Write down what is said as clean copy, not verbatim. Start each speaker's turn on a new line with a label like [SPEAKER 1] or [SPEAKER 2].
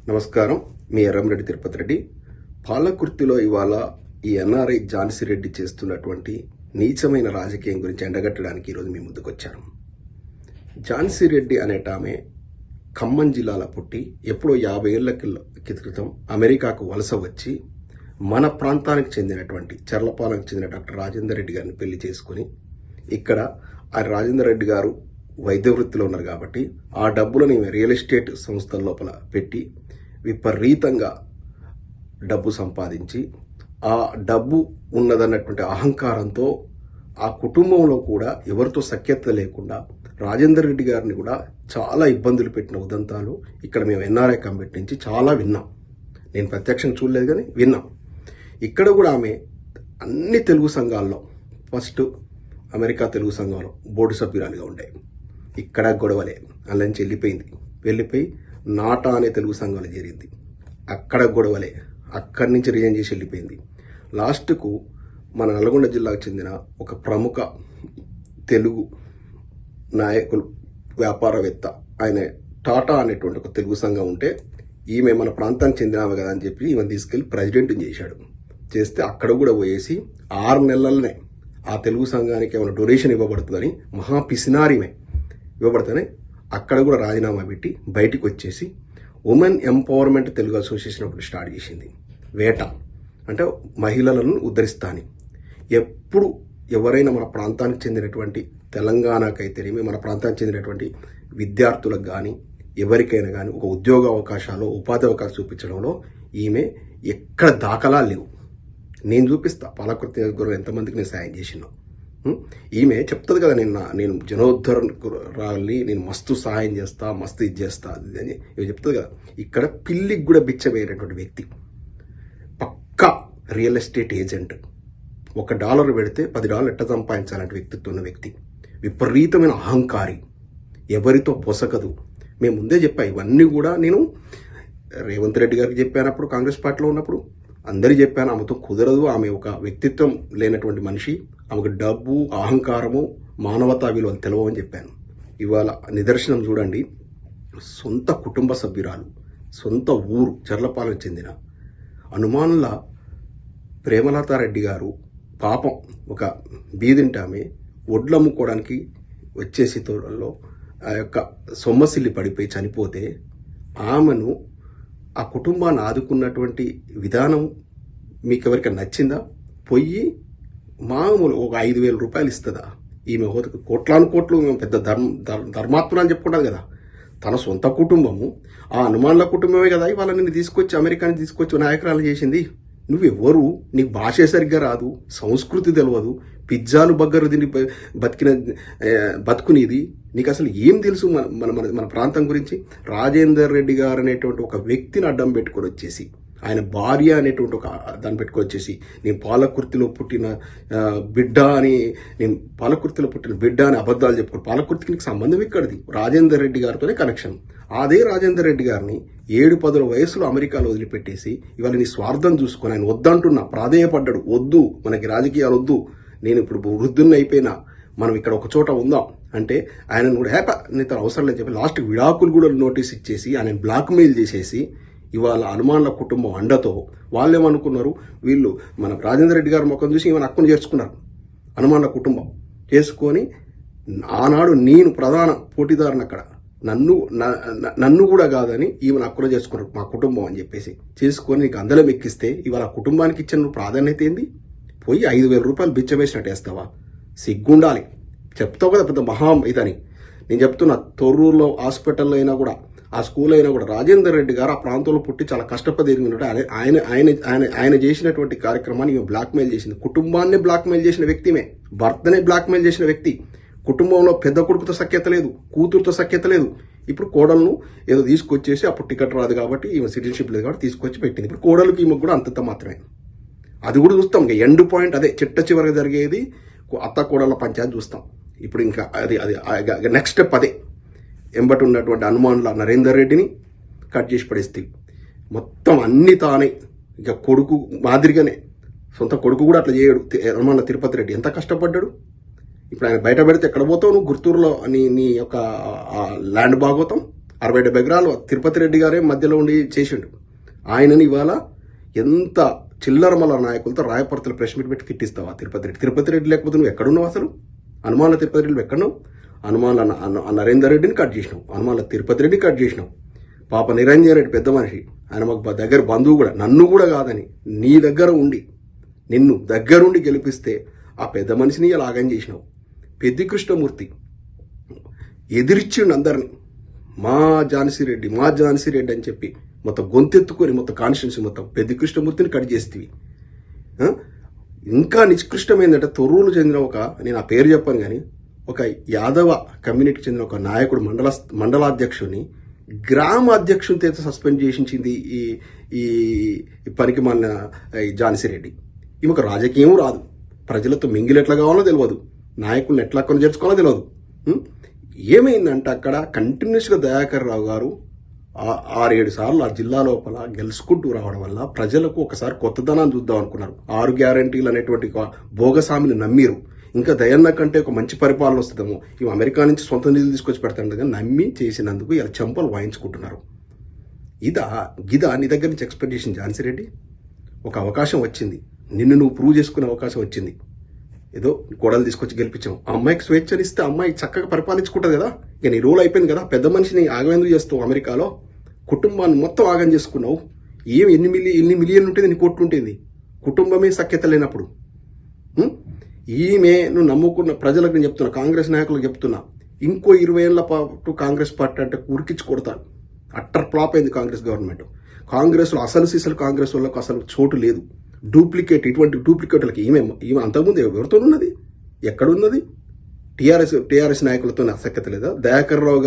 [SPEAKER 1] నమస్కారం. మీ ఎర్రంరెడ్డి తిరుపతి రెడ్డి. పాలకుర్తిలో ఇవాళ ఈ ఎన్ఆర్ఐ ఝాన్సీ రెడ్డి చేస్తున్నటువంటి నీచమైన రాజకీయం గురించి ఎండగట్టడానికి ఈరోజు మీ ముందుకు వచ్చాను. ఝాన్సీ రెడ్డి అనేటామె ఖమ్మం జిల్లాలో పుట్టి ఎప్పుడో 50 ఏళ్ల క్రితం అమెరికాకు వలస వచ్చి మన ప్రాంతానికి చెందినటువంటి చర్లపాలెంకు చెందిన డాక్టర్ రాజేందర్ రెడ్డి గారిని పెళ్లి చేసుకుని ఇక్కడ ఆ రాజేందర్ రెడ్డి గారు వైద్య వృత్తిలో ఉన్నారు కాబట్టి ఆ డబ్బులను రియల్ ఎస్టేట్ సంస్థల లోపల పెట్టి విపరీతంగా డబ్బు సంపాదించి ఆ డబ్బు ఉన్నదన్నటువంటి అహంకారంతో ఆ కుటుంబంలో కూడా ఎవరితో సఖ్యత లేకుండా రాజేందర్ రెడ్డి గారిని కూడా చాలా ఇబ్బందులు పెట్టిన ఉదంతాలు ఇక్కడ మేము ఎన్ఆర్ఐ కమిటీ నుంచి చాలా విన్నాం. నేను ప్రత్యక్షంగా చూడలేదు కానీ విన్నాం. ఇక్కడ కూడా ఆమె అన్ని తెలుగు సంఘాల్లో ఫస్ట్ అమెరికా తెలుగు సంఘంలో బోర్డు సభ్యురాలుగా ఉండే, ఇక్కడ గొడవలే, అలా నుంచి వెళ్ళిపోయి నాటా అనే తెలుగు సంఘంలో చేరింది, అక్కడ గొడవలే, అక్కడి నుంచి రిజైన్ చేసి వెళ్ళిపోయింది. లాస్ట్కు మన నల్గొండ జిల్లాకు చెందిన ఒక ప్రముఖ తెలుగు నాయకులు వ్యాపారవేత్త ఆయన టాటా అనేటువంటి ఒక తెలుగు సంఘం ఉంటే ఈమె మన ప్రాంతానికి చెందినవి కదా అని చెప్పి ఈమెను తీసుకెళ్లి ప్రెసిడెంట్ చేస్తే అక్కడ కూడా పోయేసి 6 నెలలనే ఆ తెలుగు సంఘానికి ఏమైనా డొనేషన్ ఇవ్వబడుతుందని మహా పిసినారిమే ఇవ్వబడుతుందని అక్కడ కూడా రాజీనామా పెట్టి బయటికి వచ్చేసి ఉమెన్ ఎంపవర్మెంట్ తెలుగు అసోసియేషన్ ఒకటి స్టార్ట్ చేసింది. వేట అంటే మహిళలను ఉద్ధరిస్తాని. ఎప్పుడు ఎవరైనా మన ప్రాంతానికి చెందినటువంటి తెలంగాణకైతేనేమి మన ప్రాంతానికి చెందినటువంటి విద్యార్థులకు కానీ ఎవరికైనా కానీ ఒక ఉద్యోగ అవకాశాలు ఉపాధి అవకాశాలు చూపించడంలో ఈమె ఎక్కడ దాఖలా లేవు. నేను చూపిస్తా పాలకుర్తి గురు ఎంతమందికి నేను సాయం చేసినా. ఈమె చెప్తుంది కదా నేను జనోద్ధరణి నేను మస్తు సహాయం చేస్తా, మస్తు ఇది చేస్తా అని ఇవి చెప్తుంది కదా. ఇక్కడ పిల్లికి కూడా బిచ్చమయ్యేటటువంటి వ్యక్తి, పక్కా రియల్ ఎస్టేట్ ఏజెంట్. $1 పెడితే $10 ఎట్ట సంపాదించాలంటే వ్యక్తిత్వం ఉన్న వ్యక్తి, విపరీతమైన అహంకారి, ఎవరితో పొసకదు. మేము ముందే చెప్పా ఇవన్నీ కూడా. నేను రేవంత్ రెడ్డి గారికి చెప్పానప్పుడు కాంగ్రెస్ పార్టీలో ఉన్నప్పుడు అందరికీ చెప్పాను, ఆమెతో కుదరదు, ఆమె ఒక వ్యక్తిత్వం లేనటువంటి మనిషి, ఆమెకు డబ్బు అహంకారము మానవతా విలువలు తెలవని చెప్పాను. ఇవాళ నిదర్శనం చూడండి. సొంత కుటుంబ సభ్యురాలు, సొంత ఊరు చర్లపాలెంకు చెందిన అనుమానుల ప్రేమలతారెడ్డి గారు పాపం ఒక బీదింటి ఆమె ఒడ్లు అమ్ముకోవడానికి వచ్చేసి తోడల్లో ఆ యొక్క సొమ్మసిల్లి పడిపోయి చనిపోతే ఆమెను ఆ కుటుంబాన్ని ఆదుకున్నటువంటి విధానం మీకు ఎవరికైనా నచ్చిందా? పొయ్యి మామూలు ఒక 5,000 రూపాయలు ఇస్తుందా? ఈమె కోట్లు మేము పెద్ద ధర్మాత్మ అని చెప్పుకుంటాం కదా. తన సొంత కుటుంబము, ఆ అనుమానుల కుటుంబమే కదా ఇవాళ నిన్ను తీసుకొచ్చి అమెరికాని తీసుకొచ్చి నాయకురాలు చేసింది. నువ్వెవరు? నీకు భాష సరిగ్గా రాదు, సంస్కృతి తెలియదు, పిజ్జాలు బగ్గరు తిని బతుకునేది. నీకు అసలు ఏం తెలుసు మన ప్రాంతం గురించి? రాజేందర్ రెడ్డి గారు అనేటువంటి ఒక వ్యక్తిని అడ్డం పెట్టుకొని వచ్చేసి, ఆయన భార్య అనేటువంటి ఒక దాన్ని పెట్టుకొని వచ్చేసి నేను పాలకుర్తిలో పుట్టిన బిడ్డ అని అబద్ధాలు చెప్పుకోరు. పాలకుర్తికి నీకు సంబంధం ఇక్కడిది రాజేందర్ రెడ్డి గారితోనే కనెక్షన్. అదే రాజేందర్ రెడ్డి గారిని 7-10 వయసులో అమెరికాలో వదిలిపెట్టేసి ఇవాళ నీ స్వార్థం చూసుకొని ఆయన వద్దంటున్నా, ప్రాధేయపడ్డాడు, వద్దు మనకి రాజకీయాలు వద్దు, నేను ఇప్పుడు వృద్ధుని అయిపోయినా, మనం ఇక్కడ ఒక చోట ఉందాం అంటే ఆయనను కూడా నీతో అవసరం లేదని చెప్పి లాస్ట్ విడాకులు కూడా నోటీస్ ఇచ్చేసి ఆయన బ్లాక్మెయిల్ చేసేసి ఇవాళ అనుమానుల కుటుంబం అండతో వాళ్ళేమనుకున్నారు, వీళ్ళు మన రాజేందర్ రెడ్డి గారి ముఖం చూసి ఈమెను అక్కును చేర్చుకున్నారు. అనుమానుల కుటుంబం చేసుకొని ఆనాడు నేను ప్రధాన పోటీదారుని అక్కడ నన్ను కూడా కాదని ఈమెను అక్కున చేసుకున్నారు మా కుటుంబం అని చెప్పేసి చేసుకొని నీకు అందలం ఎక్కిస్తే ఇవాళ కుటుంబానికి ఇచ్చిన ప్రాధాన్యత ఏంది? పోయి 5,000 రూపాయలు బిచ్చం వేసినట్టు వేస్తావా? సిగ్గుండాలి. చెప్తావు కదా పెద్ద మహా ఇదని. నేను చెప్తున్నా, తొర్రూరులో హాస్పిటల్లో అయినా కూడా ఆ స్కూల్ అయినా కూడా రాజేందర్ రెడ్డి గారు ఆ ప్రాంతంలో పుట్టి చాలా కష్టపడి ఎదిగినట్టు ఆయన చేసినటువంటి కార్యక్రమాన్ని ఈమె బ్లాక్మెయిల్ చేసింది. కుటుంబాన్ని బ్లాక్మెయిల్ చేసిన వ్యక్తిమే, భర్తనే బ్లాక్మెయిల్ చేసిన వ్యక్తి. కుటుంబంలో పెద్ద కొడుకుతో సఖ్యత లేదు, కూతురుతో సఖ్యత లేదు. ఇప్పుడు కోడలను ఏదో తీసుకొచ్చేసి అప్పుడు టికెట్ రాదు కాబట్టి ఈమె సిటిజన్షిప్ లేదు కాబట్టి తీసుకొచ్చి పెట్టింది. ఇప్పుడు కోడలకు ఈమెకు కూడా అంతంత మాత్రమే. అది కూడా చూస్తాం. ఇంకా ఎండ్ పాయింట్ అదే, చిట్ట చివరికి జరిగేది అత్త కోడళ్ళ పంచాయతీ చూస్తాం. ఇప్పుడు ఇంకా అది నెక్స్ట్ స్టెప్ అదే. ఎంబటి ఉన్నటువంటి అనుమానుల నరేందర్ రెడ్డిని కట్ చేసి పడేస్తే మొత్తం అన్ని తానే ఇక కొడుకు మాదిరిగానే, సొంత కొడుకు కూడా అట్లా చేయడు. అనుమానుల తిరుపతి రెడ్డి ఎంత కష్టపడ్డాడు. ఇప్పుడు ఆయన బయట పెడితే ఎక్కడ పోతావు నువ్వు? గుర్తూరులో నీ యొక్క ల్యాండ్ భాగోతం 60-70 ఎకరాలు తిరుపతి రెడ్డి గారే మధ్యలో ఉండి చేసిండు. ఆయనని ఇవాళ ఎంత చిల్లరమల నాయకులతో రాయపర్తలు ప్రెస్ మీట్ పెట్టి కిట్టిస్తావా తిరుపతి రెడ్డి లేకపోతే నువ్వు ఎక్కడున్నావు అసలు? హనుమాన్ల తిరుపతి రెడ్డి ఎక్కడున్నావు? హనుమాన్ల నరేందర్ రెడ్డిని కట్ చేసినావు, హనుమాన్ల తిరుపతి రెడ్డిని కట్ చేసినావు. పాప నిరంజన్ రెడ్డి పెద్ద మనిషి, ఆయన మాకు దగ్గర బంధువు కూడా, నన్ను కూడా కాదని నీ దగ్గర ఉండి నిన్ను దగ్గరుండి గెలిపిస్తే ఆ పెద్ద మనిషిని ఇలా ఆగం చేసినావు. పెద్ది కృష్ణమూర్తి ఎదిరిచ్చిండు అందరిని, మా ఝాన్సీ రెడ్డి అని చెప్పి మొత్తం గొంతెత్తుకొని మొత్తం కాన్స్టిట్యున్సీ మొత్తం పెద్ది కృష్ణమూర్తిని కట్ చేస్తేవి. ఇంకా నిష్కృష్టమైందంటే తొర్రూరు చెందిన నేను ఆ పేరు చెప్పాను కానీ, ఒక యాదవ కమ్యూనిటీకి చెందిన ఒక నాయకుడు మండలాధ్యక్షుడిని గ్రామ అధ్యక్షునితో సస్పెండ్ చేసింది ఈ పనికి మన ఝాన్సీ రెడ్డి. ఈమెకు రాజకీయం రాదు, ప్రజలతో మింగిలు ఎట్లా కావాలో తెలియదు, నాయకులను ఎట్లా కొనజేర్చుకోవాలో తెలియదు. ఏమైందంటే అక్కడ కంటిన్యూస్గా దయాకర్ రావు గారు 6-7 సార్లు ఆ జిల్లా లోపల గెలుచుకుంటూ రావడం వల్ల ప్రజలకు ఒకసారి కొత్తదనాన్ని చూద్దాం అనుకున్నారు. 6 గ్యారంటీలు అనేటువంటి భోగస్వామిని నమ్మిరు. ఇంకా దయన్న కంటే ఒక మంచి పరిపాలన వస్తుందేమో, ఇవి అమెరికా నుంచి సొంత నిధులు తీసుకొచ్చి పెడతాడు కానీ నమ్మి చేసినందుకు ఇలా చెంపలు వాయించుకుంటున్నారు. గిదా నీ దగ్గర నుంచి ఎక్స్పెక్టేషన్ ఝాన్సీ రెడ్డి? ఒక అవకాశం వచ్చింది, నిన్ను నువ్వు ప్రూవ్ చేసుకునే అవకాశం వచ్చింది, ఏదో కోడలు తీసుకొచ్చి గెలిపించావు. ఆ అమ్మాయికి స్వేచ్ఛనిస్తే అమ్మాయి చక్కగా పరిపాలించుకుంటుంది కదా. ఇక నీ రోల్ అయిపోయింది కదా, పెద్ద మనిషిని ఆగమేందుకు చేస్తావు? అమెరికాలో కుటుంబాన్ని మొత్తం ఆగం చేసుకున్నావు. ఎన్ని మిలియన్ ఉంటుంది, నీ కోట్లు ఉంటుంది, కుటుంబమే సఖ్యత లేనప్పుడు. ఈమె నువ్వు నమ్ముకున్న ప్రజలకు నేను చెప్తున్నా, కాంగ్రెస్ నాయకులకు చెప్తున్నా, ఇంకో 20 ఏళ్ల పాటు కాంగ్రెస్ పార్టీ అంటే ఉరికించి కొడతాను. అట్టర్ ఫ్లాప్ అయింది కాంగ్రెస్ గవర్నమెంట్. కాంగ్రెస్లో అసలు కాంగ్రెస్ వాళ్ళకు అసలు చోటు లేదు. ఇటువంటి డూప్లికేట్లకి ఈమె అంతకుముందు ఎవరితో ఉన్నది, ఎక్కడున్నది? టీఆర్ఎస్ నాయకులతో అసఖ్యత లేదా? దయాకర్ రావు